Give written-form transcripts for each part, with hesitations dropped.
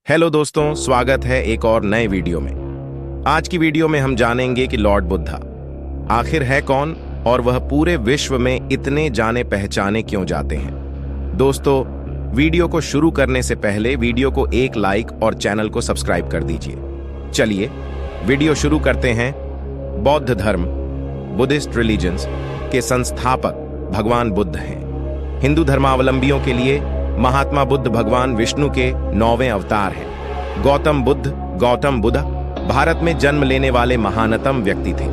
Hello दोस्तों, स्वागत है एक और नए वीडियो में। आज की वीडियो में हम जानेंगे कि लॉर्ड बुद्धा आखिर है कौन और वह पूरे विश्व में इतने जाने पहचाने क्यों जाते हैं। दोस्तों, वीडियो को शुरू करने से पहले वीडियो को एक लाइक और चैनल को सब्सक्राइब कर दीजिए। चलिए वीडियो शुरू करते हैं। बौद्ध धर्म, बुद्धिस्ट रिलीजन्स के संस्थापक भगवान बुद्ध हैं। हिंदू धर्मावलंबियों के लिए महात्मा बुद्ध भगवान विष्णु के 9वें अवतार हैं। गौतम बुद्ध भारत में जन्म लेने वाले महानतम व्यक्ति थे।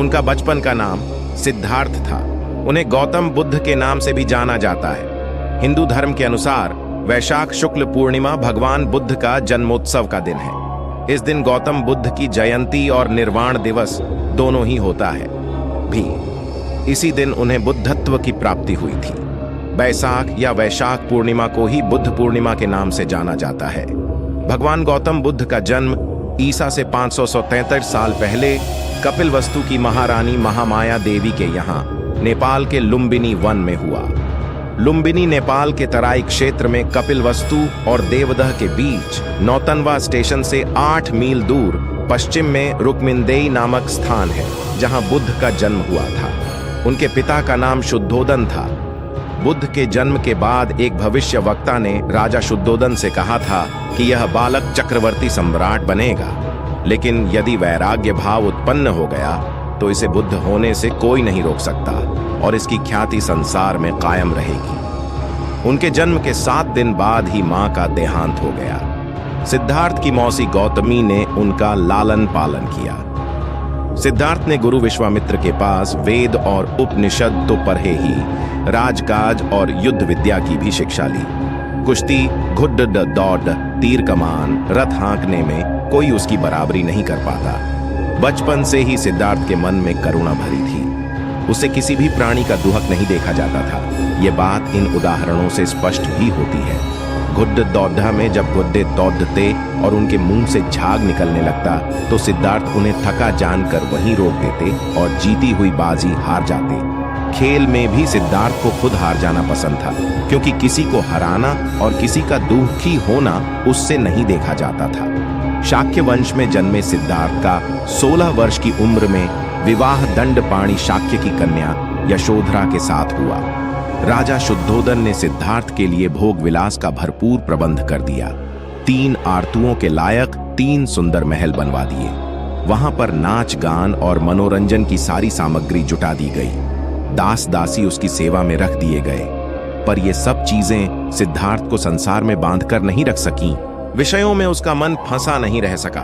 उनका बचपन का नाम सिद्धार्थ था। उन्हें गौतम बुद्ध के नाम से भी जाना जाता है। हिंदू धर्म के अनुसार वैशाख शुक्ल पूर्णिमा भगवान बुद्ध का जन्मोत्सव का दिन है। इस दिन गौतम बुद्ध की जयंती और निर्वाण दिवस दोनों ही होता है भी। इसी दिन उन्हें बुद्धत्व की प्राप्ति हुई थी। वैशाख पूर्णिमा को ही बुद्ध पूर्णिमा के नाम से जाना जाता है। भगवान गौतम बुद्ध का जन्म ईसा से 533 साल पहले कपिलवस्तु की महारानी महामाया देवी के यहाँ नेपाल के लुम्बिनी वन में हुआ। लुम्बिनी नेपाल के तराई क्षेत्र में कपिलवस्तु और देवदह के बीच नौतनवा स्टेशन से 8 मील दूर पश्चिम में रुक्मिंदेई नामक स्थान है, जहाँ बुद्ध का जन्म हुआ था। उनके पिता का नाम शुद्धोदन था। बुद्ध के जन्म के बाद एक भविष्यवक्ता ने राजा शुद्धोदन से कहा था कि यह बालक चक्रवर्ती सम्राट बनेगा, लेकिन यदि वैराग्य भाव उत्पन्न हो गया तो इसे बुद्ध होने से कोई नहीं रोक सकता और इसकी ख्याति संसार में कायम रहेगी। उनके जन्म के 7 दिन बाद ही मां का देहांत हो गया। सिद्धार्थ की मौसी गौतमी ने उनका लालन पालन किया। सिद्धार्थ ने गुरु विश्वामित्र के पास वेद और उपनिषद तो पढ़े ही, राजकाज और युद्ध विद्या की भी शिक्षा ली। कुश्ती, घुड़ दौड़, तीर कमान, रथ हाँकने में कोई उसकी बराबरी नहीं कर पाता। बचपन से ही सिद्धार्थ के मन में करुणा भरी थी। उसे किसी भी प्राणी का दुहक नहीं देखा जाता था। ये बात इन उदाहरणों से स्पष्ट भी होती है। घुड़ दौड़ा में जब गुड्डे दौड़ते और उनके मुंह से झाग निकलने लगता तो सिद्धार्थ उन्हें थका जानकर वहीं रोक देते और जीती हुई बाजी हार जाते। खेल में भी सिद्धार्थ को खुद हार जाना पसंद था, क्योंकि किसी को हराना और किसी का दुखी होना उससे नहीं देखा जाता था। शाक्य वंश में जन्मे सिद्धार्थ का 16 वर्ष की उम्र में विवाह दंडपाणी शाक्य की कन्या यशोधरा के साथ हुआ। राजा शुद्धोदन ने सिद्धार्थ के लिए भोग विलास का भरपूर प्रबंध कर दिया। 3 आरतुओं के लायक 3 सुंदर महल बनवा दिए। वहां पर नाच गान और मनोरंजन की सारी सामग्री जुटा दी गई। दास दासी उसकी सेवा में रख दिए गए। पर ये सब चीजें सिद्धार्थ को संसार में बांधकर नहीं रख सकीं। विषयों में उसका मन फंसा नहीं रह सका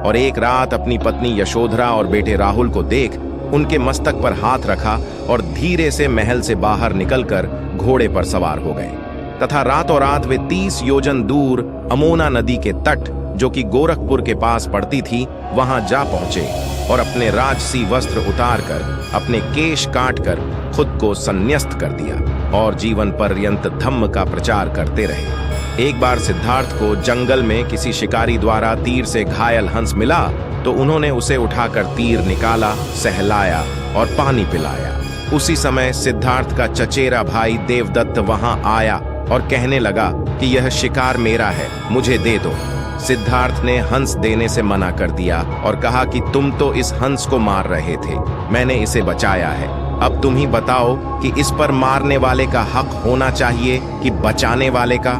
और एक रात अपनी पत्नी यशोधरा और बेटे राहुल को देख उनके मस्तक पर हाथ रखा और धीरे से महल से बाहर निकलकर घोड़े पर सवार हो गए तथा रातों रात वे 30 योजन दूर अमोना नदी के तट, जो कि गोरखपुर के पास पड़ती थी, वहां जा पहुंचे और अपने राजसी वस्त्र उतारकर अपने केश काटकर खुद को संन्यस्त कर दिया और जीवन पर्यंत धम्म का प्रचार करते रहे। एक बार सिद्धार्थ को जंगल में किसी शिकारी द्वारा तीर से घायल हंस मिला तो उन्होंने उसे उठाकर तीर निकाला, सहलाया और पानी पिलाया। उसी समय सिद्धार्थ का चचेरा भाई देवदत्त वहां आया और कहने लगा कि यह शिकार मेरा है, मुझे दे दो। सिद्धार्थ ने हंस देने से मना कर दिया और कहा कि तुम तो इस हंस को मार रहे थे, मैंने इसे बचाया है। अब तुम ही बताओ कि इस पर मारने वाले का हक होना चाहिए कि बचाने वाले का।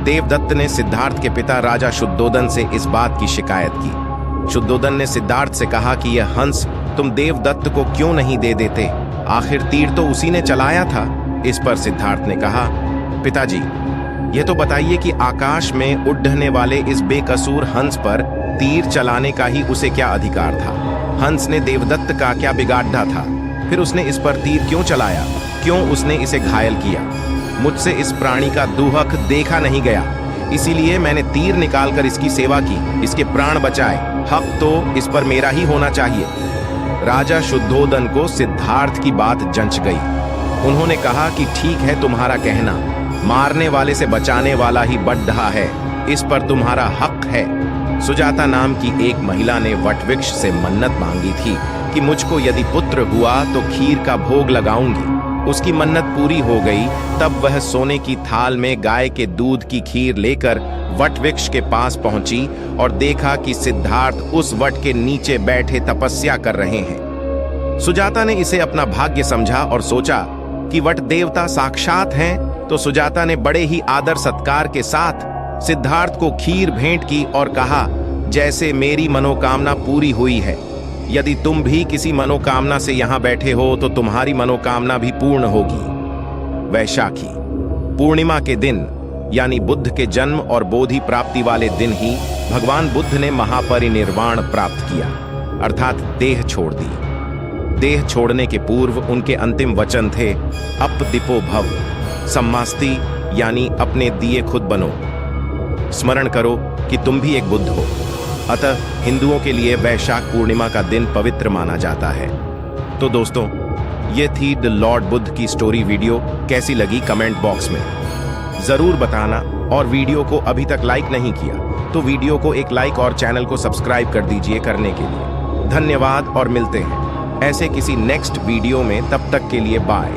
देवदत्त ने सिद्धार्थ के पिता राजा शुद्धोदन से इस बात की शिकायत की। शुद्धोदन ने सिद्धार्थ से कहा कि यह हंस तुम देवदत्त को क्यों नहीं दे देते, आखिर तीर तो उसी ने चलाया था। इस पर सिद्धार्थ ने कहा, पिताजी, यह तो बताइए कि आकाश में उड़ने वाले इस बेकसूर हंस पर तीर चलाने का ही उसे क्या अधिकार था? हंस ने देवदत्त का क्या बिगाड़ा था? फिर उसने इस पर तीर क्यों चलाया? क्यों उसने इसे घायल किया? मुझसे इस प्राणी का दुहक देखा नहीं गया, इसीलिए मैंने तीर निकालकर इसकी सेवा की, इसके प्राण बचाए। हक तो इस पर मेरा ही होना चाहिए। राजा शुद्धोदन को सिद्धार्थ की बात जंच गई। उन्होंने कहा कि ठीक है तुम्हारा कहना, मारने वाले से बचाने वाला ही बड्ढा है, इस पर तुम्हारा हक है। सुजाता नाम की एक महिला ने वटवृक्ष से मन्नत मांगी थी कि मुझको यदि पुत्र हुआ तो खीर का भोग लगाऊंगी। उसकी मन्नत पूरी हो गई। तब वह सोने की थाल में गाय के दूध की खीर लेकर वट वृक्ष के पास पहुंची और देखा कि सिद्धार्थ उस वट के नीचे बैठे तपस्या कर रहे हैं। सुजाता ने इसे अपना भाग्य समझा और सोचा कि वट देवता साक्षात हैं, तो सुजाता ने बड़े ही आदर सत्कार के साथ सिद्धार्थ को खीर भेंट की और कहा, जैसे मेरी मनोकामना पूरी हुई है, यदि तुम भी किसी मनोकामना से यहां बैठे हो तो तुम्हारी मनोकामना भी पूर्ण होगी। वैशाखी पूर्णिमा के दिन यानी बुद्ध के जन्म और बोधि प्राप्ति वाले दिन ही भगवान बुद्ध ने महापरिनिर्वाण प्राप्त किया, अर्थात देह छोड़ दी। देह छोड़ने के पूर्व उनके अंतिम वचन थे, अपदिपो भव, सम्मास्ति यानी अपने दिए खुद बनो। स्मरण करो कि तुम भी एक बुद्ध हो। अतः हिंदुओं के लिए वैशाख पूर्णिमा का दिन पवित्र माना जाता है। तो दोस्तों, ये थी द लॉर्ड बुद्ध की स्टोरी वीडियो। कैसी लगी कमेंट बॉक्स में जरूर बताना, और वीडियो को अभी तक लाइक नहीं किया तो वीडियो को एक लाइक और चैनल को सब्सक्राइब कर दीजिए करने के लिए। धन्यवाद और मिलते हैं ऐसे किसी नेक्स्ट वीडियो में, तब तक के लिए बाय।